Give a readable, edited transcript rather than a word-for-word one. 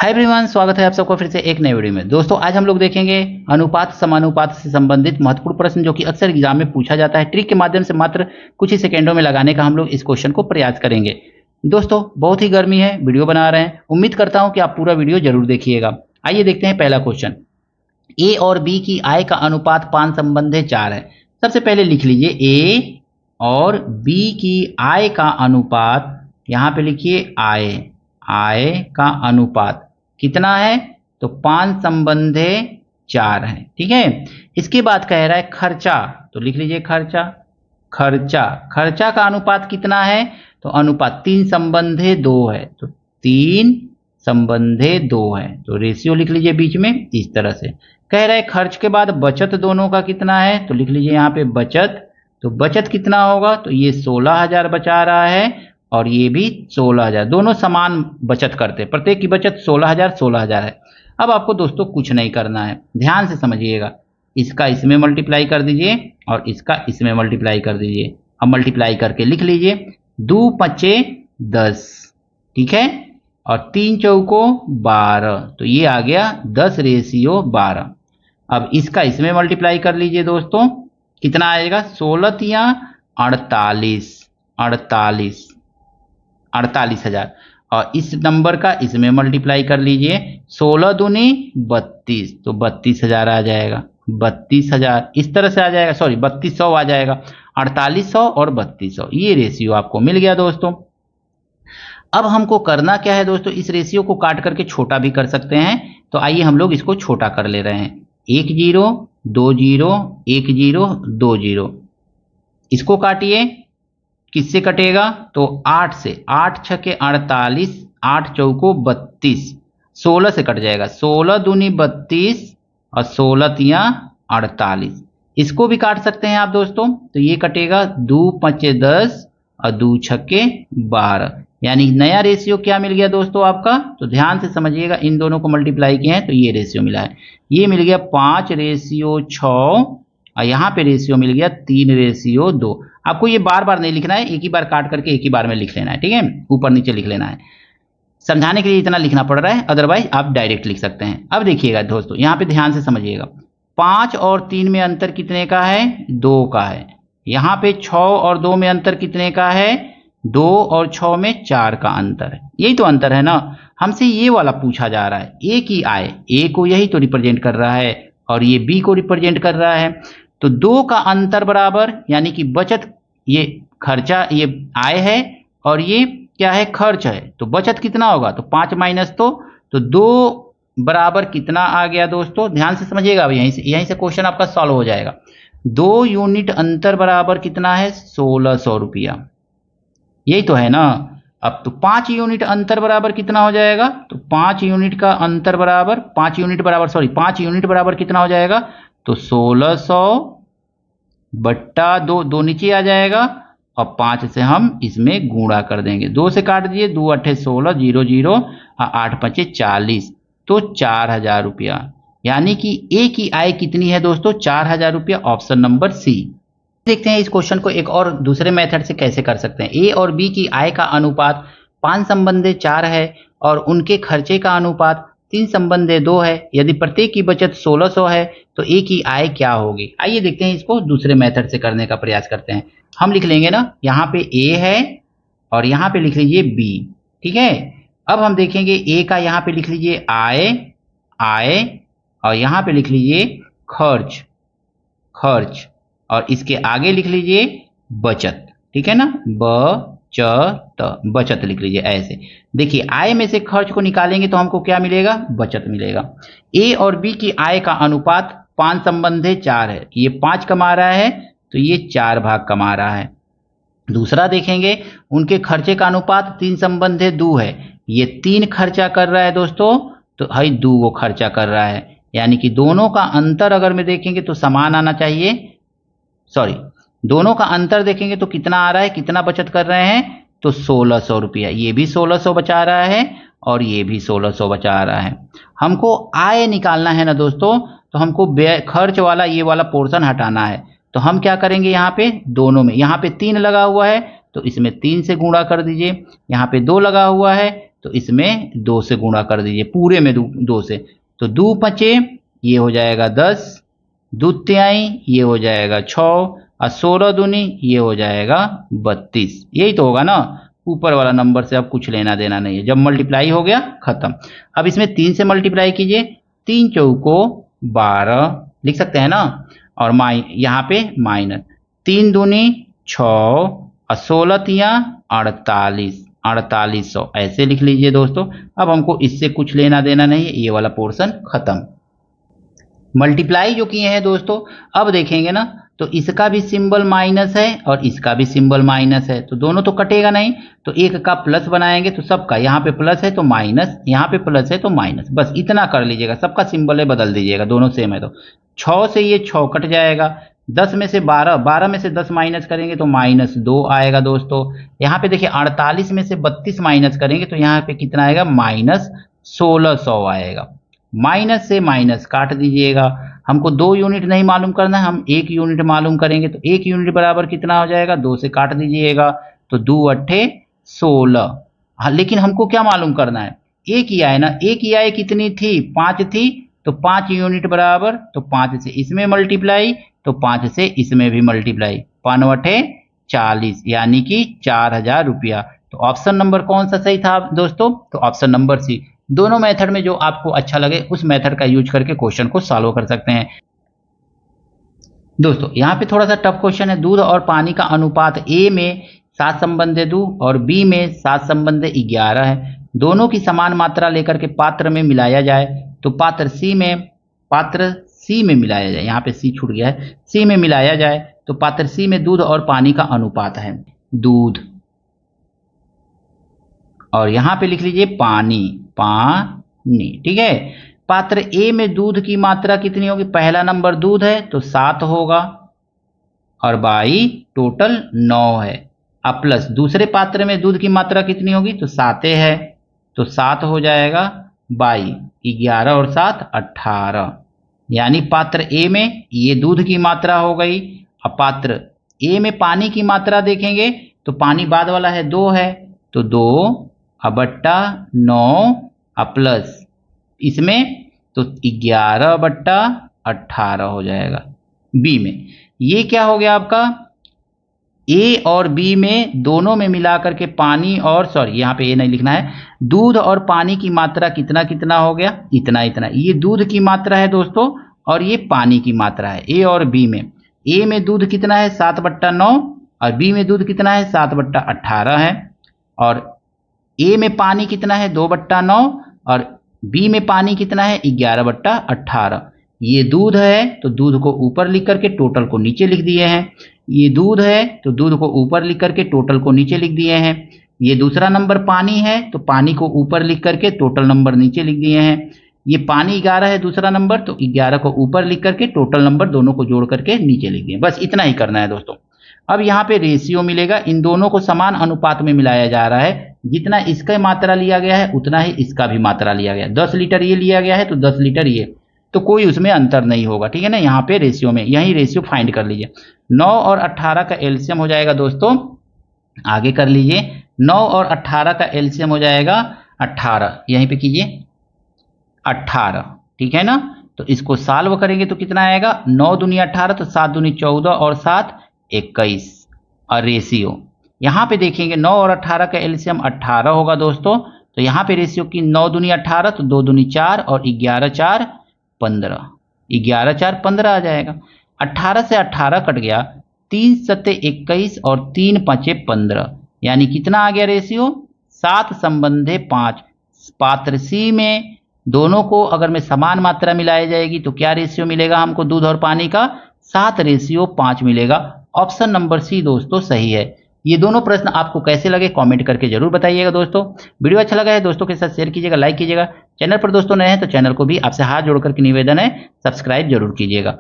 Hi everyone, स्वागत है आप सबका फिर से एक नए वीडियो में। दोस्तों आज हम लोग देखेंगे अनुपात समानुपात से संबंधित महत्वपूर्ण प्रश्न जो कि अक्सर एग्जाम में पूछा जाता है। ट्रिक के माध्यम से मात्र कुछ ही सेकंडों में लगाने का हम लोग इस क्वेश्चन को प्रयास करेंगे। दोस्तों बहुत ही गर्मी है, वीडियो बना रहे हैं, उम्मीद करता हूँ कि आप पूरा वीडियो जरूर देखिएगा। आइए देखते हैं पहला क्वेश्चन। ए और बी की आय का अनुपात 5 संबंध 4 है। सबसे पहले लिख लीजिए ए और बी की आय का अनुपात, यहाँ पे लिखिए आय का अनुपात कितना है, तो 5 संबंधे 4 है। ठीक है, इसके बाद कह रहा है खर्चा, तो लिख लीजिए खर्चा का अनुपात कितना है, तो अनुपात 3 संबंधे 2 है, तो 3 संबंधे 2 है, तो रेशियो लिख लीजिए बीच में इस तरह से। कह रहा है खर्च के बाद बचत दोनों का कितना है, तो लिख लीजिए यहाँ पे बचत, तो बचत कितना होगा, तो ये 16,000 बचा रहा है और ये भी 16,000, दोनों समान बचत करते हैं, प्रत्येक की बचत 16,000 है। अब आपको दोस्तों कुछ नहीं करना है, ध्यान से समझिएगा। इसका इसमें मल्टीप्लाई कर दीजिए और इसका इसमें मल्टीप्लाई कर दीजिए। अब मल्टीप्लाई करके लिख लीजिए 2 पचे 10, ठीक है, और 3 चौको 12, तो ये आ गया 10:12। अब इसका इसमें मल्टीप्लाई कर लीजिए दोस्तों, कितना आएगा, 16 या 48,000, और इस नंबर का इसमें मल्टीप्लाई कर लीजिए, 16 दूनी 32, तो 32,000 आ जाएगा, 32,000 इस तरह से आ जाएगा, सॉरी 3200 आ जाएगा, 4800 और 3200, ये रेशियो आपको मिल गया दोस्तों। अब हमको करना क्या है दोस्तों, इस रेशियो को काट करके छोटा भी कर सकते हैं, तो आइए हम लोग इसको छोटा कर ले रहे हैं। 1 0 2 0 1 0 2 0, इसको काटिए, किससे कटेगा, तो 8 से, 8 छके 48, 8 चौको 32, 16 से कट जाएगा, 16 दूनी 32 और 16 तिया 48, इसको भी काट सकते हैं आप दोस्तों, तो ये कटेगा 2 पचे 10 और 2 छक्के 12, यानी नया रेशियो क्या मिल गया दोस्तों आपका, तो ध्यान से समझिएगा, इन दोनों को मल्टीप्लाई किए हैं तो ये रेशियो मिला है, ये मिल गया 5:6, और यहाँ पे रेशियो मिल गया 3:2। आपको ये बार बार नहीं लिखना है, एक ही बार काट करके एक ही बार में लिख लेना है, ठीक है, ऊपर नीचे लिख लेना है, समझाने के लिए इतना लिखना पड़ रहा है, अदरवाइज आप डायरेक्ट लिख सकते हैं। अब देखिएगा दोस्तों, यहाँ पे ध्यान से समझिएगा, 5 और 3 में अंतर कितने का है, 2 का है। यहाँ पे 6 और 2 में अंतर कितने का है, 2 और 6 में 4 का अंतर है, यही तो अंतर है ना। हमसे ये वाला पूछा जा रहा है, ए की आय, ए को यही तो रिप्रेजेंट कर रहा है और ये बी को रिप्रेजेंट कर रहा है, तो 2 का अंतर बराबर, यानी कि बचत, ये खर्चा, ये आय है और ये क्या है, खर्च है, तो बचत कितना होगा, तो 5 माइनस, तो 2 बराबर कितना आ गया दोस्तों, ध्यान से समझिएगा, यहीं से क्वेश्चन आपका सॉल्व हो जाएगा। 2 यूनिट अंतर बराबर कितना है, 1600 रुपया, यही तो है ना। अब तो 5 यूनिट अंतर बराबर कितना हो जाएगा, तो 5 यूनिट का अंतर बराबर, 5 यूनिट बराबर कितना हो जाएगा, तो 1600 बट्टा 2, 2 नीचे आ जाएगा और 5 से हम इसमें गुणा कर देंगे, 2 से काट दिए, 2 8 16 0 0 और 8 5 40, तो 4,000 रुपया, यानी कि ए की आय कितनी है दोस्तों, 4,000 रुपया, ऑप्शन नंबर सी। देखते हैं इस क्वेश्चन को एक और दूसरे मेथड से कैसे कर सकते हैं। ए और बी की आय का अनुपात 5 संबंधे 4 है और उनके खर्चे का अनुपात 3 संबंधे 2 है। यदि प्रत्येक की बचत 1600 है तो ए की आय क्या होगी। आइए देखते हैं, इसको दूसरे मेथड से करने का प्रयास करते हैं। हम लिख लेंगे ना, यहाँ पे ए है और यहाँ पे लिख लीजिए बी, ठीक है। अब हम देखेंगे ए का यहाँ पे लिख लीजिए आय और यहाँ पे लिख लीजिए खर्च और इसके आगे लिख लीजिए बचत, ठीक है ना, बचत लिख लीजिए ऐसे। देखिए आय में से खर्च को निकालेंगे तो हमको क्या मिलेगा, बचत मिलेगा। ए और बी की आय का अनुपात 5 संबंधे 4 है, ये 5 कमा रहा है तो ये 4 भाग कमा रहा है। दूसरा देखेंगे, उनके खर्चे का अनुपात 3 संबंधे 2 है, ये 3 खर्चा कर रहा है दोस्तों, तो भाई 2 को खर्चा कर रहा है, यानी कि दोनों का अंतर अगर में देखेंगे तो समान आना चाहिए, सॉरी दोनों का अंतर देखेंगे तो कितना आ रहा है, कितना बचत कर रहे हैं, तो 1600 रुपया, ये भी 1600 बचा रहा है और ये भी 1600 बचा रहा है। हमको आय निकालना है ना दोस्तों, तो हमको खर्च वाला ये वाला पोर्शन हटाना है, तो हम क्या करेंगे, यहाँ पे दोनों में, यहाँ पे 3 लगा हुआ है तो इसमें 3 से गुणा कर दीजिए, यहाँ पे 2 लगा हुआ है तो इसमें 2 से गुणा कर दीजिए, पूरे में 2 से, तो 2 पचे ये हो जाएगा 10, 2 तिहाई ये हो जाएगा 6 और 16 दूनी ये हो जाएगा 32। यही तो होगा ना, ऊपर वाला नंबर से अब कुछ लेना देना नहीं है। जब मल्टीप्लाई हो गया खत्म। अब इसमें 3 से मल्टीप्लाई कीजिए, 3 चौको 12 लिख सकते हैं ना, और यहाँ पे माइनस 3 दूनी 6 और 16 तिया 48, 4800 ऐसे लिख लीजिए दोस्तों। अब हमको इससे कुछ लेना देना नहीं है, ये वाला पोर्शन खत्म। मल्टीप्लाई जो किए हैं दोस्तों, अब देखेंगे ना तो इसका भी सिंबल माइनस है और इसका भी सिंबल माइनस है, तो दोनों तो कटेगा नहीं, तो एक का प्लस बनाएंगे तो सबका, यहाँ पे प्लस है तो माइनस, यहाँ पे प्लस है तो माइनस, बस इतना कर लीजिएगा। सबका सिंबल है बदल दीजिएगा, दोनों सेम है। तो 6 से ये 6 कट जाएगा, 10 में से 12, 12 में से 10 माइनस करेंगे तो -2 आएगा दोस्तों। यहाँ पे देखिए 48 में से 32 माइनस करेंगे तो यहाँ पे कितना आएगा, -1600 आएगा। माइनस से माइनस काट दीजिएगा। हमको 2 यूनिट नहीं मालूम करना है, हम 1 यूनिट मालूम करेंगे, तो 1 यूनिट बराबर कितना हो जाएगा, 2 से काट दीजिएगा, तो 2 अट्ठे 16। हाँ, लेकिन हमको क्या मालूम करना है, एक ही आए ना, एक ही आए कितनी थी, 5 थी, तो 5 यूनिट बराबर, तो 5 से इसमें मल्टीप्लाई, तो 5 से इसमें भी मल्टीप्लाई, 5 अट्ठे 40, यानी कि 4000 रुपया। तो ऑप्शन नंबर कौन सा सही था दोस्तों, तो ऑप्शन नंबर सी। दोनों मेथड में जो आपको अच्छा लगे उस मेथड का यूज करके क्वेश्चन को सॉल्व कर सकते हैं दोस्तों। यहाँ पे थोड़ा सा टफ क्वेश्चन है। दूध और पानी का अनुपात ए में 7 संबंध 2 और बी में 7 संबंध 11 है। दोनों की समान मात्रा लेकर के पात्र में मिलाया जाए तो पात्र सी में मिलाया जाए, यहाँ पे सी छूट गया है, सी में मिलाया जाए तो पात्र सी में दूध और पानी का अनुपात है दूध, और यहाँ पे लिख लीजिए पानी, ठीक है। पात्र ए में दूध की मात्रा कितनी होगी, पहला नंबर दूध है तो 7 होगा, और बाई टोटल 9 है। अब प्लस दूसरे पात्र में दूध की मात्रा कितनी होगी, तो 7 है, तो 7 हो जाएगा बाई 11 और 7 18, यानी पात्र ए में ये दूध की मात्रा हो गई। अब पात्र ए में पानी की मात्रा देखेंगे तो पानी बाद वाला है 2 है, तो 2 बट्टा 9 प्लस इसमें तो 11 बट्टा 18 हो जाएगा। बी में ये क्या हो गया आपका, ए और बी में दोनों में मिलाकर के पानी और, सॉरी यहाँ पे ए नहीं लिखना है, दूध और पानी की मात्रा कितना कितना हो गया, इतना इतना। ये दूध की मात्रा है दोस्तों और ये पानी की मात्रा है ए और बी में। ए में दूध कितना है 7 बट्टा 9 और बी में दूध कितना है 7 बट्टा 18 है, और ए में पानी कितना है 2 बट्टा 9 और बी में पानी कितना है 11 बट्टा 18। ये दूध है तो दूध को ऊपर लिख करके टोटल को नीचे लिख दिए हैं, ये दूध है तो दूध को ऊपर लिख करके टोटल को नीचे लिख दिए हैं। ये दूसरा नंबर पानी है तो पानी को ऊपर लिख करके टोटल नंबर नीचे लिख दिए हैं। ये पानी 11 है दूसरा नंबर, तो 11 को ऊपर लिख करके टोटल नंबर दोनों को जोड़ करके नीचे लिख दिए। बस इतना ही करना है दोस्तों। अब यहाँ पे रेशियो मिलेगा, इन दोनों को समान अनुपात में मिलाया जा रहा है, जितना इसका मात्रा लिया गया है उतना ही इसका भी मात्रा लिया गया है। 10 लीटर ये लिया गया है तो 10 लीटर ये, तो कोई उसमें अंतर नहीं होगा, ठीक है ना। यहाँ पे रेशियो में यही रेशियो फाइंड कर लीजिए। 9 और 18 का एलसीएम हो जाएगा दोस्तों, आगे कर लीजिए, 9 और 18 का एलसीएम हो जाएगा 18, यहीं पे कीजिए 18, ठीक है ना। तो इसको सॉल्व करेंगे तो कितना आएगा, 9 दूनी 18 तो 7 दूनी 14 और 7 21, और रेशियो यहाँ पे देखेंगे 9 और 18 का एलसीएम 18 होगा दोस्तों, तो यहाँ पे रेशियो की 9 दूनी 18 तो 2 दूनी 4 और 11 4 15, 11 4 15 आ जाएगा। 18 से 18 कट गया, 3 सत्ते 21 और 3 पाँचे 15, यानी कितना आ गया रेशियो, 7 संबंधे 5। पात्र सी में दोनों को अगर में समान मात्रा मिलाई जाएगी तो क्या रेशियो मिलेगा हमको दूध और पानी का, 7:5 मिलेगा। ऑप्शन नंबर सी दोस्तों सही है। ये दोनों प्रश्न आपको कैसे लगे कमेंट करके जरूर बताइएगा दोस्तों। वीडियो अच्छा लगा है दोस्तों के साथ शेयर कीजिएगा, लाइक कीजिएगा। चैनल पर दोस्तों नए हैं तो चैनल को भी आपसे हाथ जोड़ करके निवेदन है सब्सक्राइब जरूर कीजिएगा।